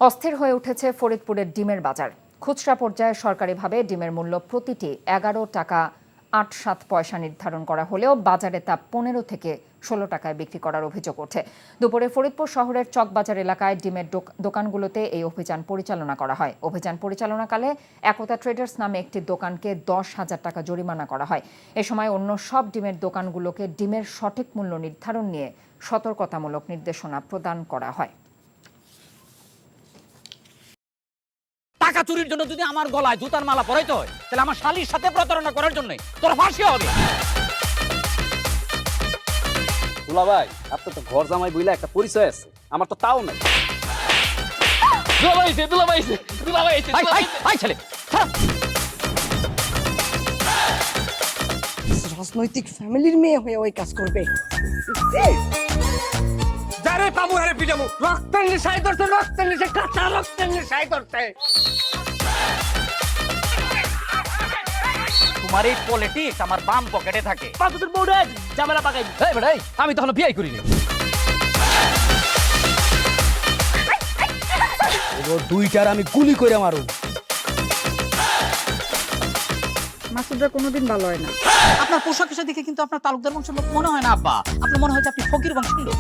অস্থির হয়ে উঠেছে ফরিদপুরের ডিমের বাজার। খুচরা পর্যায়ে সরকারিভাবে ডিমের মূল্য প্রতিটি ১১ টাকা ৮-৭ পয়সা নির্ধারণ করা হলেও বাজারে তা ১৫ থেকে ১৬ টাকায় বিক্রি করার অভিযোগ ওঠে। দুপুরে ফরিদপুর শহরের চকবাজার এলাকায় ডিমের দোকানগুলোতে এই অভিযান পরিচালনা করা হয়। অভিযান পরিচালনাকালে একতা ট্রেডার্স নামে একটি দোকানকে ১০,০০০ টাকা জরিমানা করা হয়। এ সময় অন্য সব ডিমের দোকানগুলোকে ডিমের সঠিক মূল্য নির্ধারণ নিয়ে সতর্কতামূলক নির্দেশনা প্রদান করা হয়। টাকা চুরির জন্য যদি আমার গলায় জুতার মালা পরাইতে হয়, তাহলে আমার শালীর সাথে প্রতারণা করার জন্য তোর ফাঁসি হবে। দুলা ভাই, আপনার তো ঘর জামাই বইলা একটা পরিচয় আছে, আমার তো তাও নাই। রাজনৈতিক ফ্যামিলির মেয়ে হয়ে ওই কাজ করবে। যারে পাবো আরে পিটাবো, রক্তের নেশায় ধরতে, রক্তের নেশায়, কাঁচা রক্তের নেশায় ধরতে। তোমার এই পলিটিক্স আমার বাম পকেটে থাকে। পাতুদের বউরে ঝামেলা পাকাই। এই বেটা, আমি তখন বিয়ে করিনি। দুইটার আমি গুলি করে মারু। মাসুদরা কোনোদিন ভালো হয় না। আপনার পোশাক আশাক দেখে কিন্তু আপনার তালুকদার বংশের লোক মনে হয় না আব্বা। আপনার মনে হয় যে আপনি ফকির বংশের লোক।